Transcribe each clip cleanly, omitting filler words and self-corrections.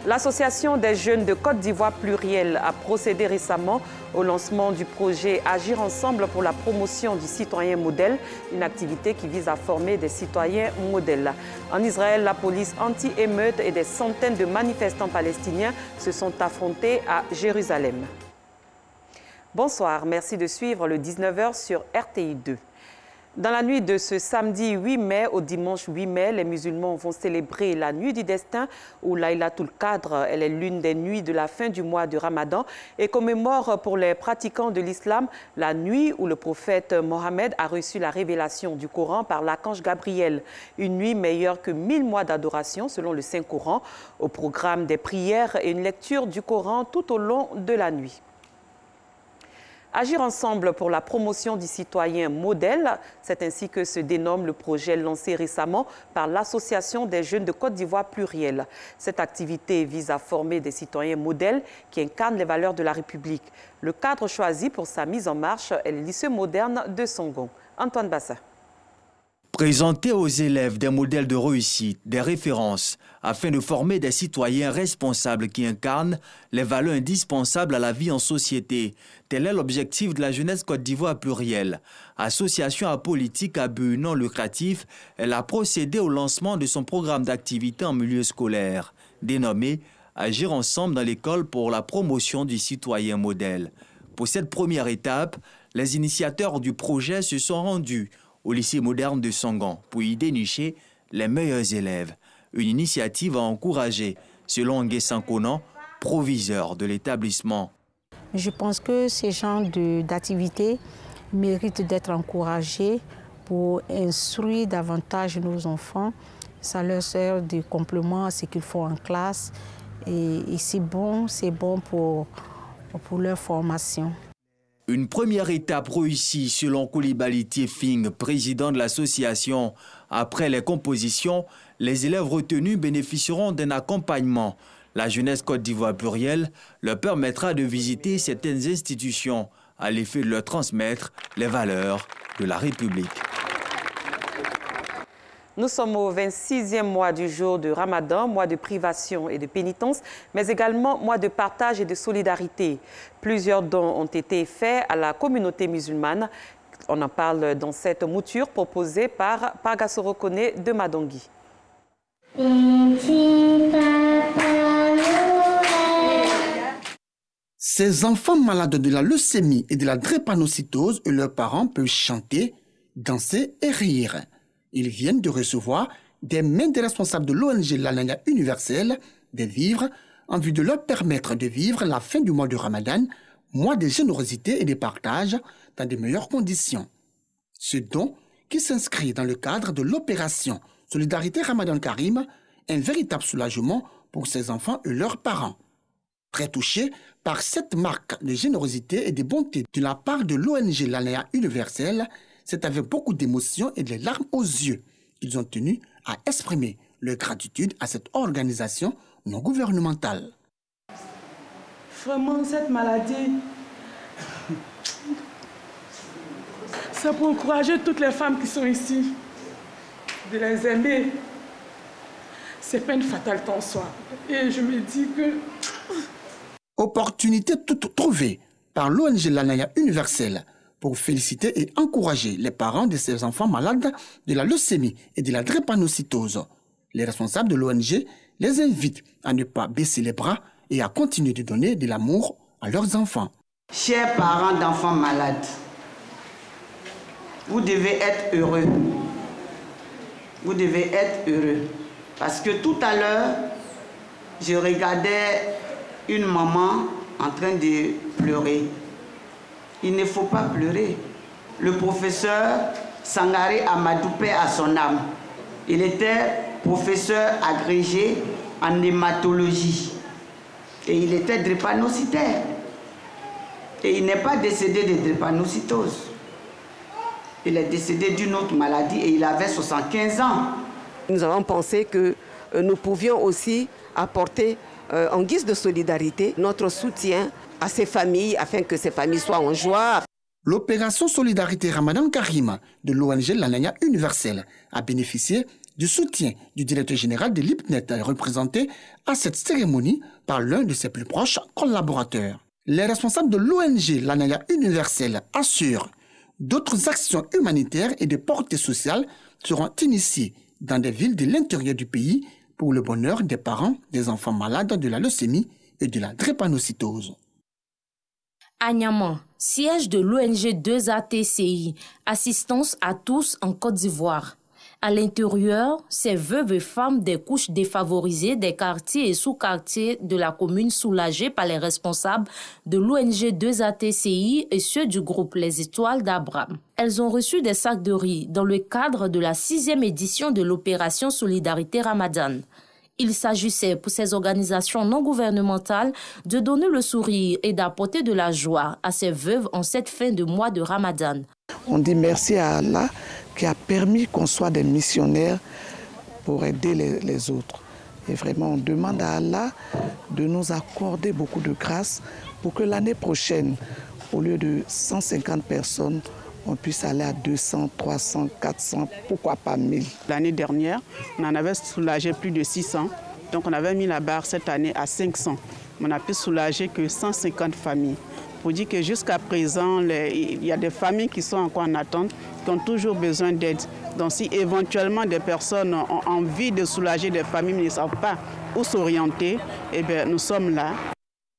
L'Association des jeunes de Côte d'Ivoire plurielle a procédé récemment au lancement du projet Agir ensemble pour la promotion du citoyen modèle, une activité qui vise à former des citoyens modèles. En Israël, la police anti-émeute et des centaines de manifestants palestiniens se sont affrontés à Jérusalem. Bonsoir, merci de suivre le 19h sur RTI 2. Dans la nuit de ce samedi 8 mai au dimanche 8 mai, les musulmans vont célébrer la nuit du destin ou Laylatul Qadr. Elle est l'une des nuits de la fin du mois de Ramadan et commémore pour les pratiquants de l'islam la nuit où le prophète Mohammed a reçu la révélation du Coran par l'archange Gabriel. Une nuit meilleure que 1000 mois d'adoration selon le Saint-Coran. Au programme des prières et une lecture du Coran tout au long de la nuit. Agir ensemble pour la promotion du citoyen modèle, c'est ainsi que se dénomme le projet lancé récemment par l'Association des jeunes de Côte d'Ivoire plurielle. Cette activité vise à former des citoyens modèles qui incarnent les valeurs de la République. Le cadre choisi pour sa mise en marche est le lycée moderne de Songon. Antoine Bassa. Présenter aux élèves des modèles de réussite, des références, afin de former des citoyens responsables qui incarnent les valeurs indispensables à la vie en société. Tel est l'objectif de la jeunesse Côte d'Ivoire plurielle. Association apolitique à but non lucratif, elle a procédé au lancement de son programme d'activité en milieu scolaire, dénommé « Agir ensemble dans l'école pour la promotion du citoyen modèle ». Pour cette première étape, les initiateurs du projet se sont rendus au lycée moderne de Songon pour y dénicher les meilleurs élèves. Une initiative à encourager, selon Nguessan Konan, proviseur de l'établissement. Je pense que ces genres d'activités méritent d'être encouragés pour instruire davantage nos enfants. Ça leur sert de complément à ce qu'ils font en classe et c'est bon pour leur formation. Une première étape réussie selon Koulibaly Tiefing, président de l'association. Après les compositions, les élèves retenus bénéficieront d'un accompagnement. La jeunesse Côte d'Ivoire plurielle leur permettra de visiter certaines institutions à l'effet de leur transmettre les valeurs de la République. Nous sommes au 26e mois du jour de Ramadan, mois de privation et de pénitence, mais également mois de partage et de solidarité. Plusieurs dons ont été faits à la communauté musulmane. On en parle dans cette mouture proposée par Pagassoro Kone de Madongui. Ces enfants malades de la leucémie et de la drépanocytose et leurs parents peuvent chanter, danser et rire. Ils viennent de recevoir des mains des responsables de l'ONG L'Alanya Universelle des vivres en vue de leur permettre de vivre la fin du mois de Ramadan, mois de générosité et de partage dans de meilleures conditions. Ce don, qui s'inscrit dans le cadre de l'opération Solidarité Ramadan Karim, un véritable soulagement pour ces enfants et leurs parents. Très touchés par cette marque de générosité et de bonté de la part de l'ONG L'Alanya Universelle, c'est avec beaucoup d'émotion et des larmes aux yeux qu'ils ont tenu à exprimer leur gratitude à cette organisation non gouvernementale. Vraiment, cette maladie, c'est pour encourager toutes les femmes qui sont ici, de les aimer. C'est pas une fatalité en soi. Et je me dis que... Opportunité toute trouvée par l'ONG L'Alanya Universelle pour féliciter et encourager les parents de ces enfants malades de la leucémie et de la drépanocytose. Les responsables de l'ONG les invitent à ne pas baisser les bras et à continuer de donner de l'amour à leurs enfants. Chers parents d'enfants malades, vous devez être heureux. Vous devez être heureux. Parce que tout à l'heure, je regardais une maman en train de pleurer. Il ne faut pas pleurer. Le professeur Sangaré Amadou, paix à son âme, il était professeur agrégé en hématologie et il était drépanocytaire. Et il n'est pas décédé de drépanocytose. Il est décédé d'une autre maladie et il avait 75 ans. Nous avons pensé que nous pouvions aussi apporter en guise de solidarité notre soutien à ces familles afin que ces familles soient en joie. L'opération Solidarité Ramadan Karim de l'ONG Lanaya Universelle a bénéficié du soutien du directeur général de l'IPNET, représenté à cette cérémonie par l'un de ses plus proches collaborateurs. Les responsables de l'ONG Lanaya Universelle assurent d'autres actions humanitaires et de portée sociale seront initiées dans des villes de l'intérieur du pays pour le bonheur des parents des enfants malades de la leucémie et de la drépanocytose. À Niamey, siège de l'ONG 2ATCI, assistance à tous en Côte d'Ivoire. À l'intérieur, ces veuves et femmes des couches défavorisées des quartiers et sous-quartiers de la commune soulagées par les responsables de l'ONG 2ATCI et ceux du groupe Les Étoiles d'Abraham. Elles ont reçu des sacs de riz dans le cadre de la 6e édition de l'opération Solidarité Ramadan. Il s'agissait pour ces organisations non gouvernementales de donner le sourire et d'apporter de la joie à ces veuves en cette fin de mois de Ramadan. On dit merci à Allah qui a permis qu'on soit des missionnaires pour aider les autres. Et vraiment, on demande à Allah de nous accorder beaucoup de grâce pour que l'année prochaine, au lieu de 150 personnes, on puisse aller à 200, 300, 400, pourquoi pas 1000. L'année dernière, on en avait soulagé plus de 600. Donc on avait mis la barre cette année à 500. On a pu soulager que 150 familles. Pour dire que jusqu'à présent, il y a des familles qui sont encore en attente, qui ont toujours besoin d'aide. Donc si éventuellement des personnes ont envie de soulager des familles, mais ne savent pas où s'orienter, eh bien, nous sommes là.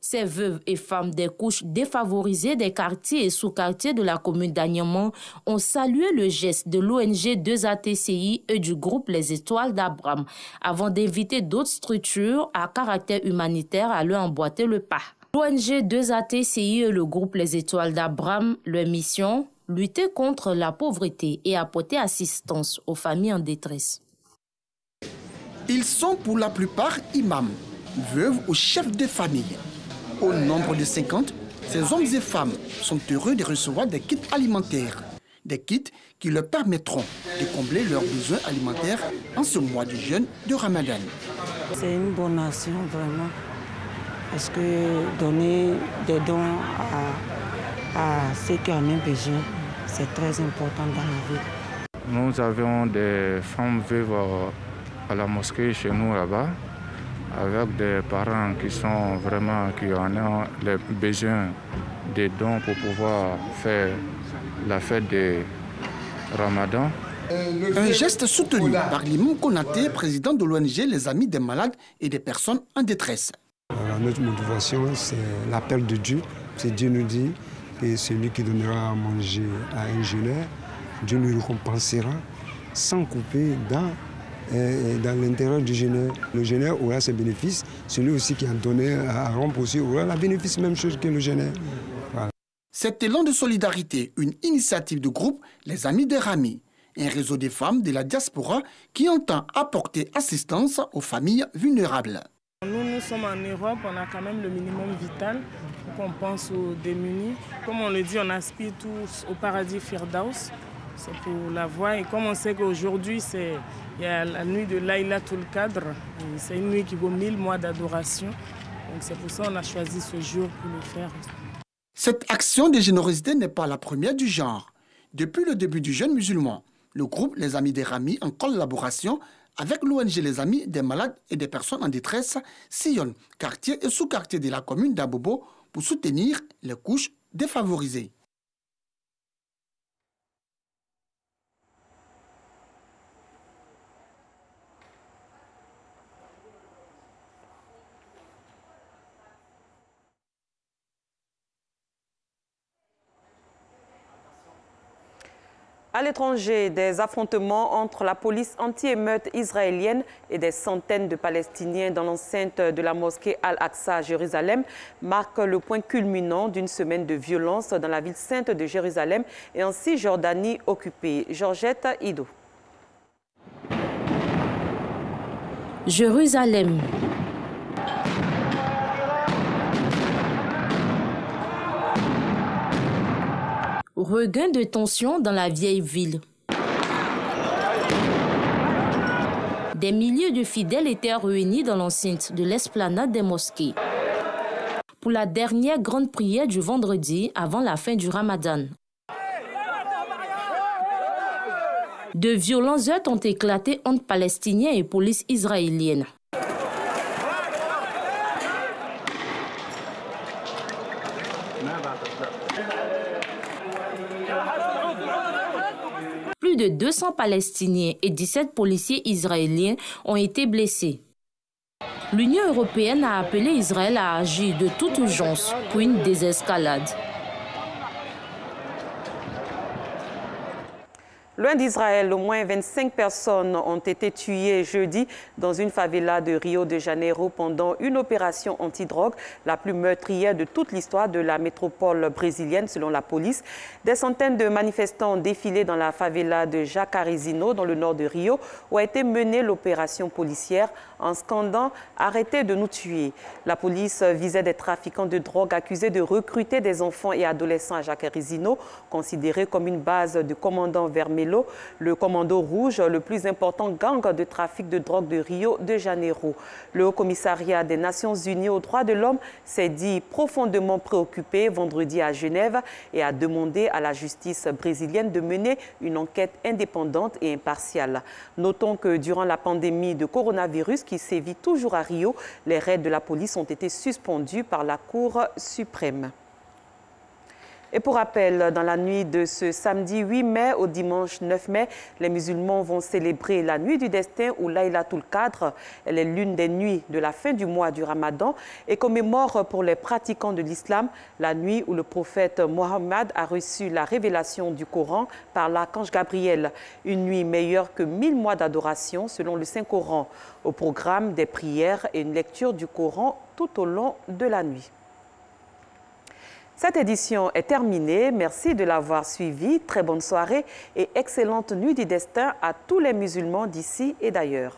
Ces veuves et femmes des couches défavorisées des quartiers et sous-quartiers de la commune d'Agnemont ont salué le geste de l'ONG 2ATCI et du groupe Les Étoiles d'Abraham avant d'inviter d'autres structures à caractère humanitaire à leur emboîter le pas. L'ONG 2ATCI et le groupe Les Étoiles d'Abraham, leur mission, lutter contre la pauvreté et apporter assistance aux familles en détresse. Ils sont pour la plupart imams, veuves ou chefs de famille. Au nombre de 50, ces hommes et femmes sont heureux de recevoir des kits alimentaires. Des kits qui leur permettront de combler leurs besoins alimentaires en ce mois de jeûne de Ramadan. C'est une bonne action vraiment, parce que donner des dons à ceux qui en ont besoin, c'est très important dans la vie. Nous avions des femmes veuves à la mosquée chez nous là-bas, avec des parents qui en ont les besoins de dons pour pouvoir faire la fête de Ramadan. Un geste soutenu par l'imam Konaté, président de l'ONG Les Amis des malades et des personnes en détresse. Notre motivation, c'est l'appel de Dieu. C'est Dieu nous dit que celui qui donnera à manger à un jeûneur, Dieu nous récompensera sans couper dans l'intérieur du jeûneur. Le jeûneur aura ses bénéfices. Celui aussi qui a donné à rompre aussi aura la bénéfice, même chose que le jeûneur. Voilà. Cet élan de solidarité, une initiative du groupe Les Amis de Rami, un réseau de femmes de la diaspora qui entend apporter assistance aux familles vulnérables. Nous sommes en Europe, on a quand même le minimum vital. Donc on pense aux démunis. Comme on le dit, on aspire tous au paradis Firdaus. C'est pour la voie. Et comme on sait qu'aujourd'hui, il y a la nuit de Laylatul Qadr. C'est une nuit qui vaut 1000 mois d'adoration. Donc c'est pour ça qu'on a choisi ce jour pour le faire. Cette action de générosité n'est pas la première du genre. Depuis le début du jeûne musulman, le groupe Les Amis des Rami, en collaboration avec l'ONG Les Amis des malades et des personnes en détresse, sillonne quartier et sous-quartier de la commune d'Abobo pour soutenir les couches défavorisées. À l'étranger, des affrontements entre la police anti-émeute israélienne et des centaines de Palestiniens dans l'enceinte de la mosquée Al-Aqsa à Jérusalem marquent le point culminant d'une semaine de violence dans la ville sainte de Jérusalem et en Cisjordanie occupée. Georgette Ido. Jérusalem. Regain de tension dans la vieille ville. Des milliers de fidèles étaient réunis dans l'enceinte de l'esplanade des mosquées pour la dernière grande prière du vendredi avant la fin du Ramadan. De violents heurts ont éclaté entre Palestiniens et police israélienne. Plus de 200 Palestiniens et 17 policiers israéliens ont été blessés. L'Union européenne a appelé Israël à agir de toute urgence pour une désescalade. Loin d'Israël, au moins 25 personnes ont été tuées jeudi dans une favela de Rio de Janeiro pendant une opération antidrogue, la plus meurtrière de toute l'histoire de la métropole brésilienne selon la police. Des centaines de manifestants ont défilé dans la favela de Jacarezinho, dans le nord de Rio, où a été menée l'opération policière en scandant « Arrêtez de nous tuer ». La police visait des trafiquants de drogue accusés de recruter des enfants et adolescents à Jacarezinho, considéré comme une base du commandant Vermelho, le commando rouge, le plus important gang de trafic de drogue de Rio de Janeiro. Le Haut-Commissariat des Nations Unies aux droits de l'homme s'est dit profondément préoccupé vendredi à Genève et a demandé à la justice brésilienne de mener une enquête indépendante et impartiale. Notons que durant la pandémie de coronavirus qui sévit toujours à Rio, les raids de la police ont été suspendus par la Cour suprême. Et pour rappel, dans la nuit de ce samedi 8 mai au dimanche 9 mai, les musulmans vont célébrer la nuit du destin ou Laylatul Qadr. Elle est l'une des nuits de la fin du mois du Ramadan et commémore pour les pratiquants de l'islam la nuit où le prophète Mohammed a reçu la révélation du Coran par l'archange Gabriel. Une nuit meilleure que 1000 mois d'adoration selon le Saint-Coran. Au programme, des prières et une lecture du Coran tout au long de la nuit. Cette édition est terminée. Merci de l'avoir suivi. Très bonne soirée et excellente nuit du destin à tous les musulmans d'ici et d'ailleurs.